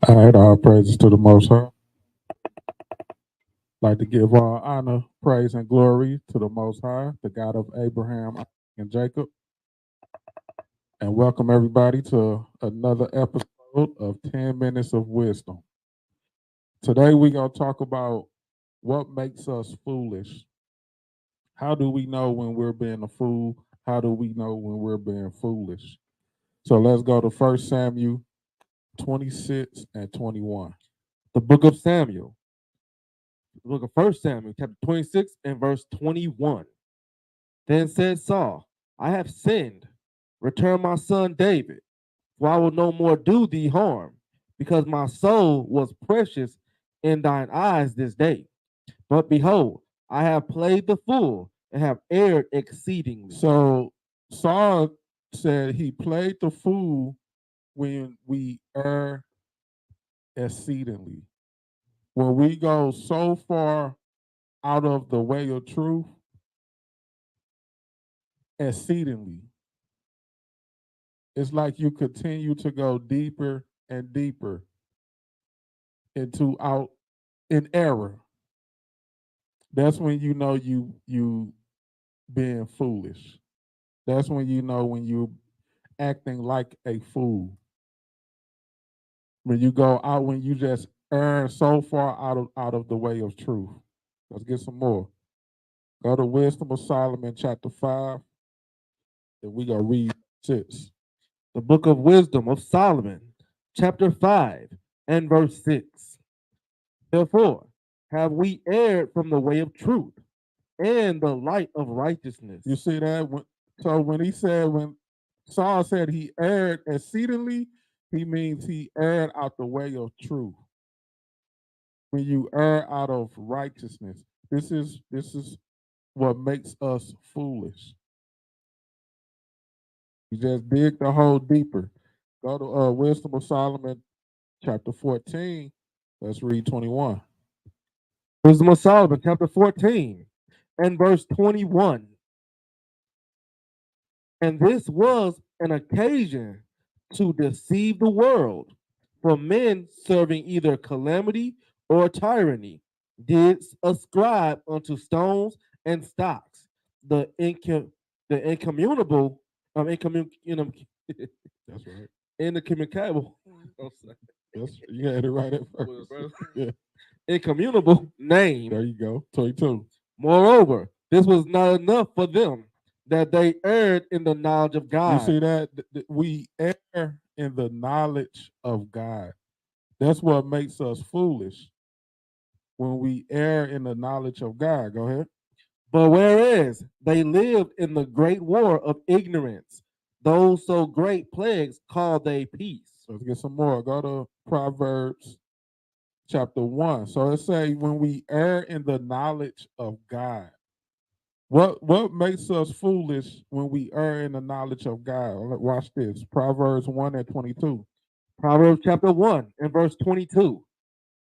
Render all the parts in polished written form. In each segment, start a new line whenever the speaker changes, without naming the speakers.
All right, all praises to the Most High. Like to give all honor, praise, and glory to the Most High, the God of Abraham, Isaac, and Jacob, and welcome everybody to another episode of 10 Minutes of Wisdom. Today we're going to talk about what makes us foolish. How do we know when we're being a fool? How do we know when we're being foolish? So let's go to 1 Samuel 26 and 21.
The book of Samuel, the book of 1 Samuel, chapter 26 and verse 21. Then said Saul, I have sinned. Return my son David, for I will no more do thee harm, because my soul was precious in thine eyes this day. But behold, I have played the fool and have erred exceedingly.
So Saul said he played the fool when we err exceedingly. When we go so far out of the way of truth, exceedingly. It's like you continue to go deeper and deeper into out in error. That's when you know you being foolish. That's when you know when you acting like a fool. When you go out, when you just err so far out of the way of truth. Let's get some more. Go to Wisdom of Solomon, chapter 5, and we gonna read 6.
The book of Wisdom of Solomon, chapter 5 and verse 6. Therefore, have we erred from the way of truth and the light of righteousness.
You see that? So when Saul said he erred exceedingly, he means he erred out the way of truth. When you err out of righteousness, this is what makes us foolish. You just dig the hole deeper. Go to Wisdom of Solomon, chapter 14. Let's read 21.
Wisdom of Solomon, chapter 14 and verse 21. And this was an occasion to deceive the world, for men serving either calamity or tyranny did ascribe unto stones and stocks the incommunicable,
That's right.
incommunicable,
You had it right at first. Yeah,
incommunicable name.
there you go. 22.
Moreover, this was not enough for them, that they erred in the knowledge of
You
God.
see that? We err in the knowledge of God. That's what makes us foolish when we err in the knowledge of God. Go ahead.
But whereas they lived in the great war of ignorance, those so great plagues called they peace.
Let's get some more. Go to Proverbs chapter 1. So it say when we err in the knowledge of God. What makes us foolish when we err in the knowledge of God? Watch this. Proverbs 1 and 22.
Proverbs chapter 1 and verse 22.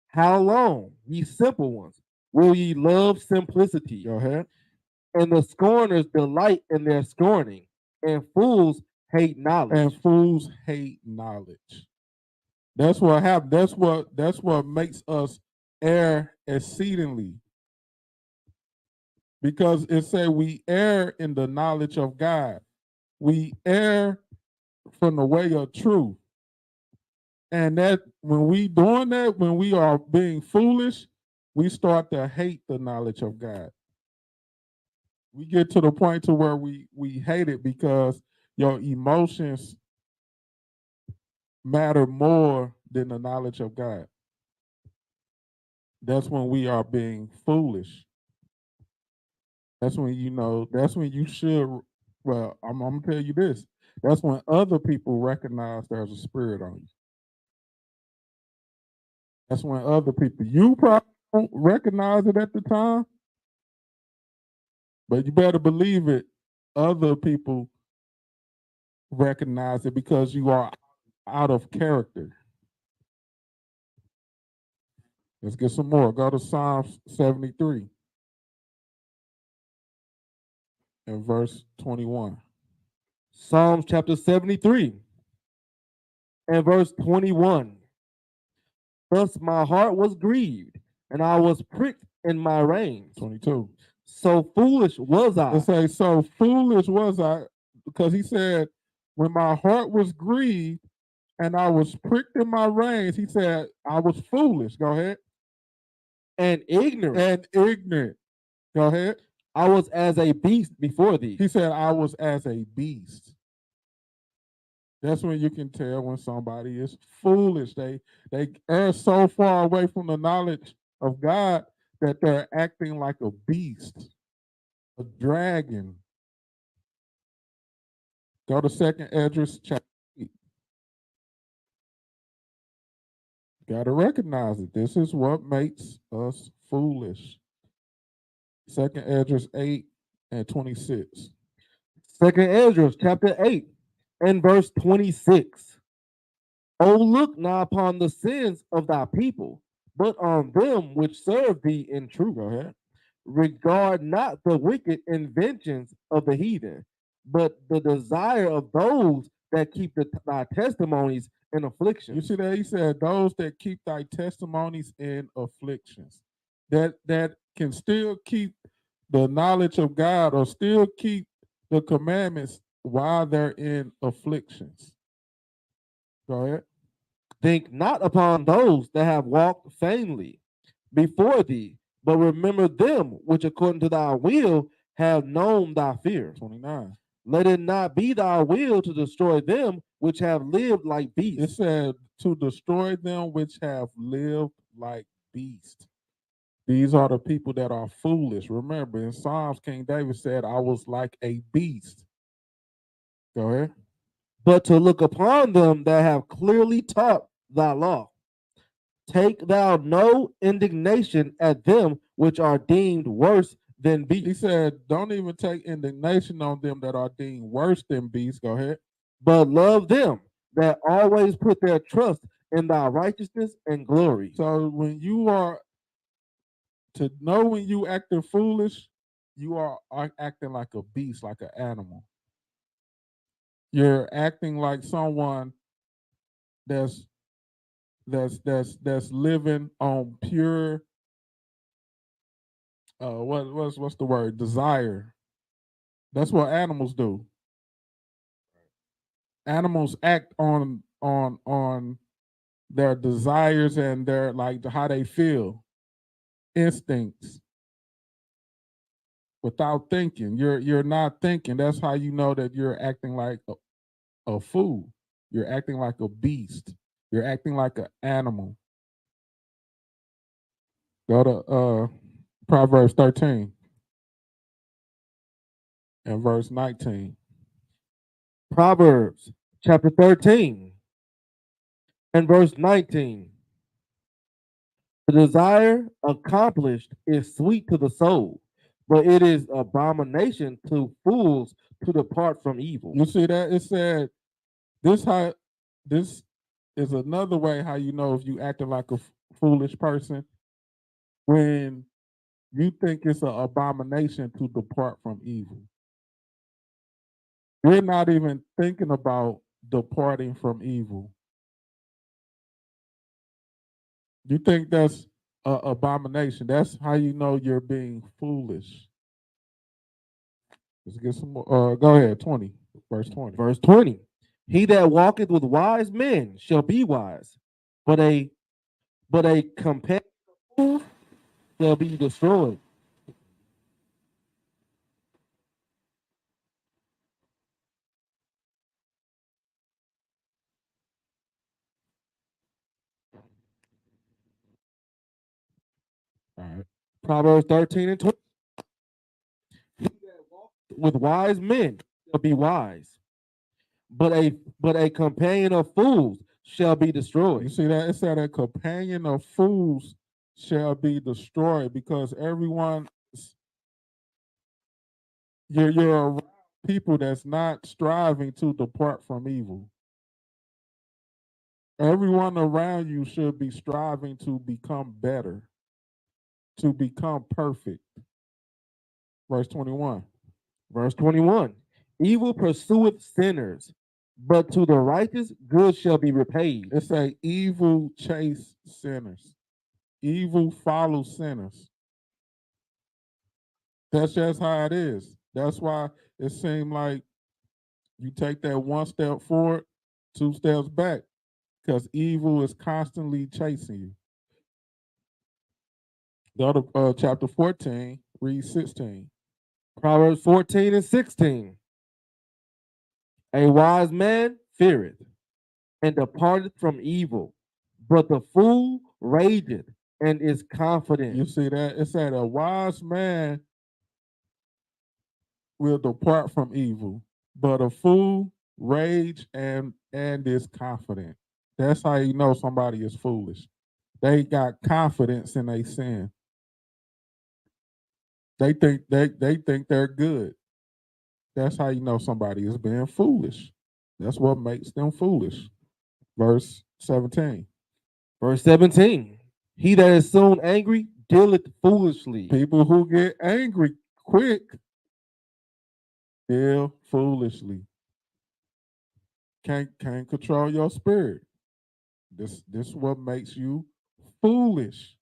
How long, ye simple ones, will ye love simplicity?
Go ahead.
And the scorners delight in their scorning, and fools hate knowledge.
And fools hate knowledge. That's what happened. That's what makes us err exceedingly. Because it said we err in the knowledge of God. We err from the way of truth. And that when we doing that, when we are being foolish, we start to hate the knowledge of God. We get to the point to where we hate it because your emotions matter more than the knowledge of God. That's when we are being foolish. That's when you know, that's when you should, well, I'm gonna tell you this. That's when other people recognize there's a spirit on you. That's when other people, you probably don't recognize it at the time, but you better believe it. Other people recognize it because you are out of character. Let's get some more. Go to Psalms 73 and verse 21.
Psalms chapter 73 and verse 21. Thus my heart was grieved, and I was pricked in my reins.
22.
So foolish was I.
It say, so foolish was I, because he said, when my heart was grieved and I was pricked in my reins, he said, I was foolish. Go ahead.
And ignorant.
And ignorant. Go ahead.
I was as a beast before thee.
He said, I was as a beast. That's when you can tell when somebody is foolish. They are so far away from the knowledge of God that they're acting like a beast, a dragon. Go to 2nd Esdras chapter 8. Got to recognize it. This is what makes us foolish. 2nd Esdras 8 and 26.
2nd Esdras chapter 8 and verse 26. O look not upon the sins of thy people, but on them which serve thee in truth.
Go ahead.
Regard not the wicked inventions of the heathen, but the desire of those that keep thy testimonies in affliction.
You see that? He said, those that keep thy testimonies in afflictions. That can still keep the knowledge of God or still keep the commandments while they're in afflictions. Go ahead.
Think not upon those that have walked vainly before thee, but remember them which according to thy will have known thy fear.
29.
Let it not be thy will to destroy them which have lived like beasts.
It said to destroy them which have lived like beasts. These are the people that are foolish. Remember, in Psalms, King David said, I was like a beast. Go ahead.
But to look upon them that have clearly taught thy law. Take thou no indignation at them which are deemed worse than beasts.
He said, don't even take indignation on them that are deemed worse than beasts. Go ahead.
But love them that always put their trust in thy righteousness and glory.
So when you are, to know when you acting foolish, you are acting like a beast, like an animal. You're acting like someone that's living on pure what's the word? Desire. That's what animals do. Animals act on their desires and their like how they feel, instincts, without thinking. You're not thinking. That's how you know that you're acting like a fool. You're acting like a beast. You're acting like an animal. Go to Proverbs 13 and verse 19.
Proverbs chapter 13 and verse 19. The desire accomplished is sweet to the soul, but it is abomination to fools to depart from evil.
You see that? It said this is another way how you know if you acting like a foolish person, when you think it's an abomination to depart from evil. You're not even thinking about departing from evil. You think that's an abomination. That's how you know you're being foolish. Let's get some more. Go ahead, 20, verse 20.
Verse 20. He that walketh with wise men shall be wise, but a companion of fools shall be destroyed.
All right.
Proverbs 13 and 20. He that walketh with wise men shall be wise, but a companion of fools shall be destroyed.
You see that? It said a companion of fools shall be destroyed, because everyone, you're around people that's not striving to depart from evil. Everyone around you should be striving to become better, to become perfect. Verse 21.
Verse 21. Evil pursueth sinners, but to the righteous good shall be repaid.
It say evil chase sinners. Evil follow sinners. That's just how it is. That's why it seemed like you take that one step forward, two steps back, because evil is constantly chasing you. Go to chapter 14, read 16.
Proverbs 14 and 16. A wise man feareth and departeth from evil, but the fool rageth and is confident.
You see that? It said a wise man will depart from evil, but a fool rage and is confident. That's how you know somebody is foolish. They got confidence in their sin. They think they're good. That's how you know somebody is being foolish. That's what makes them foolish. Verse 17.
Verse 17. He that is soon angry dealeth foolishly.
People who get angry quick deal foolishly. Can't control your spirit. This is what makes you foolish.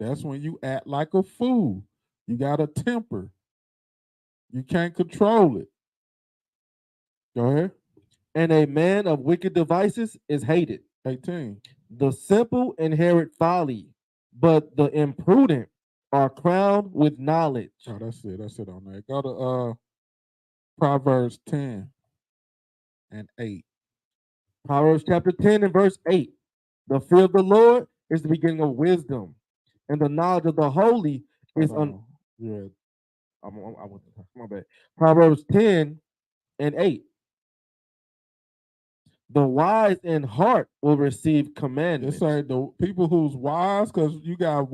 That's when you act like a fool. You got a temper. You can't control it. Go ahead.
And a man of wicked devices is hated.
18.
The simple inherit folly, but the imprudent are crowned with knowledge.
Oh, that's it. That's it on that. Go to Proverbs 10 and 8.
Proverbs chapter 10 and verse 8. The fear of the Lord is the beginning of wisdom, and the knowledge of the holy is
yeah.
My bad. Proverbs 10 and 8. The wise in heart will receive commandments.
It's like the people who's wise, because you got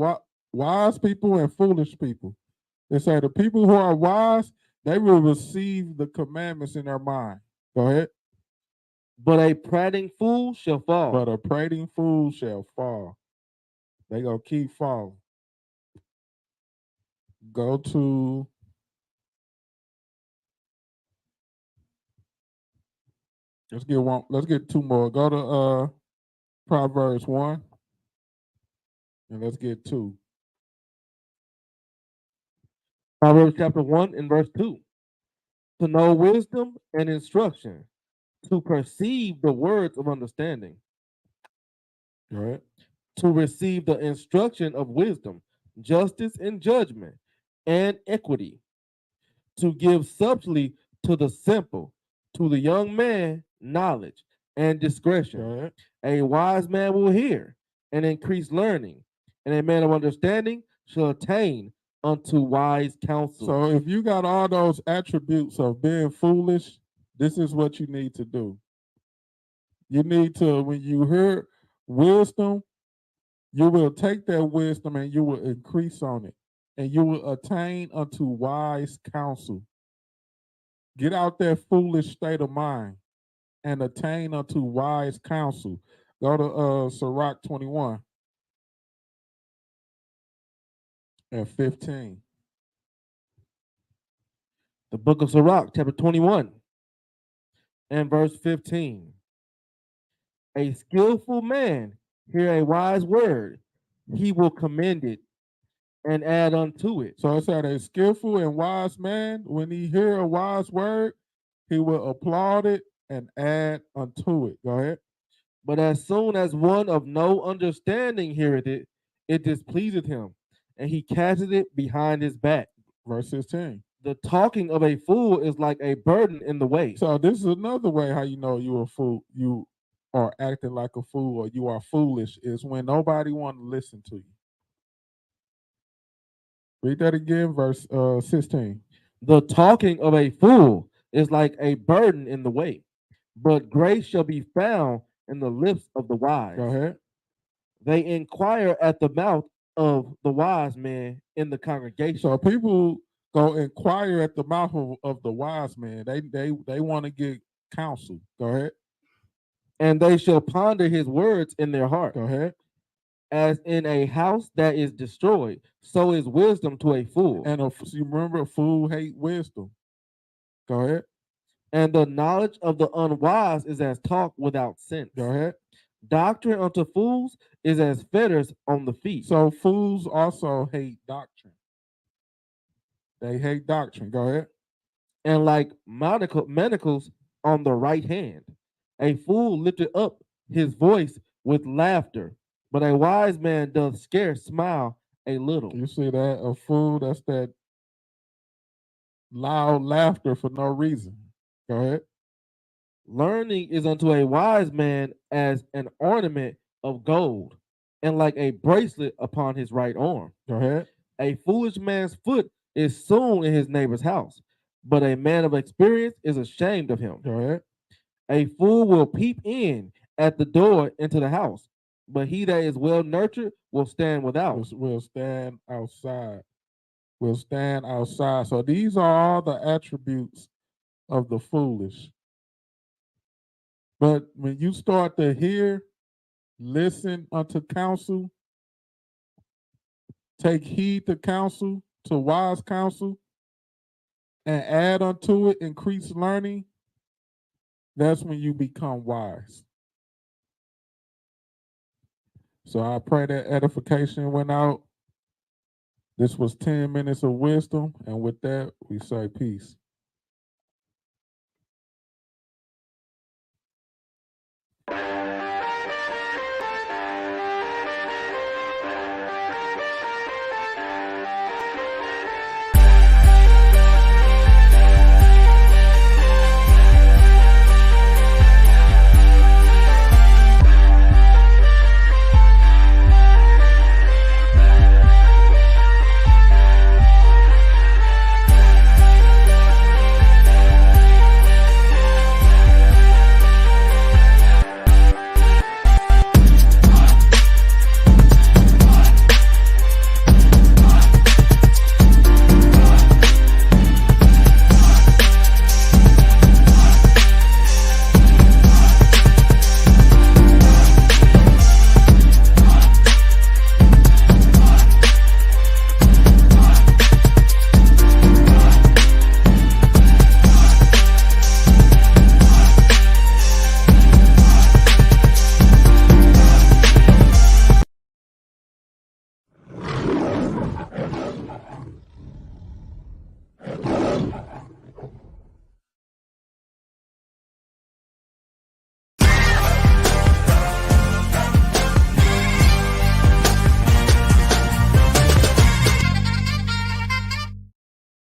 wise people and foolish people. It's like the people who are wise, they will receive the commandments in their mind. Go ahead.
But a prating fool shall fall.
But a prating fool shall fall. They gonna keep falling. Go to let's get two more. Go to Proverbs 1 and let's get 2.
Proverbs chapter 1 and verse 2. To know wisdom and instruction, to perceive the words of understanding.
All right.
To receive the instruction of wisdom, justice and judgment, and equity. To give subtly to the simple, to the young man knowledge and discretion.
All right.
A wise man will hear and increase learning, and a man of understanding shall attain unto wise counsel.
So if you got all those attributes of being foolish, this is what you need to do. You need to, when you hear wisdom, you will take that wisdom and you will increase on it, and you will attain unto wise counsel. Get out that foolish state of mind and attain unto wise counsel. Go to Sirach 21 and 15.
The book of Sirach, chapter 21 and verse 15. A skillful man hear a wise word, he will commend it and add unto it.
So it said a skillful and wise man, when he hear a wise word, he will applaud it and add unto it. Go ahead.
But as soon as one of no understanding heareth it, it displeaseth him, and he casteth it behind his back.
Verse 16.
The talking of a fool is like a burden in the way.
So this is another way how you know you a fool. You are acting like a fool or you are foolish is when nobody want to listen to you. Read that again, verse 16.
The talking of a fool is like a burden in the way, but grace shall be found in the lips of the wise.
Go ahead.
They inquire at the mouth of the wise man in the congregation.
So people go inquire at the mouth of the wise man. They want to get counsel. Go ahead.
And they shall ponder his words in their heart.
Go ahead.
As in a house that is destroyed, so is wisdom to a fool.
And you remember, a fool hate wisdom. Go ahead.
And the knowledge of the unwise is as talk without sense.
Go ahead.
Doctrine unto fools is as fetters on the feet.
So fools also hate doctrine. They hate doctrine. Go ahead.
And like manacles on the right hand. A fool lifted up his voice with laughter, but a wise man doth scarce smile a little.
You see that? A fool, that's that loud laughter for no reason. Go ahead.
Learning is unto a wise man as an ornament of gold, and like a bracelet upon his right arm.
Go ahead.
A foolish man's foot is soon in his neighbor's house, but a man of experience is ashamed of him.
Go ahead.
A fool will peep in at the door into the house, but he that is well nurtured will stand without.
We'll stand outside. We'll stand outside. So these are all the attributes of the foolish. But when you start to hear, listen unto counsel, take heed to counsel, to wise counsel, and add unto it increased learning, that's when you become wise. So I pray that edification went out. This was 10 minutes of wisdom, and with that, we say peace.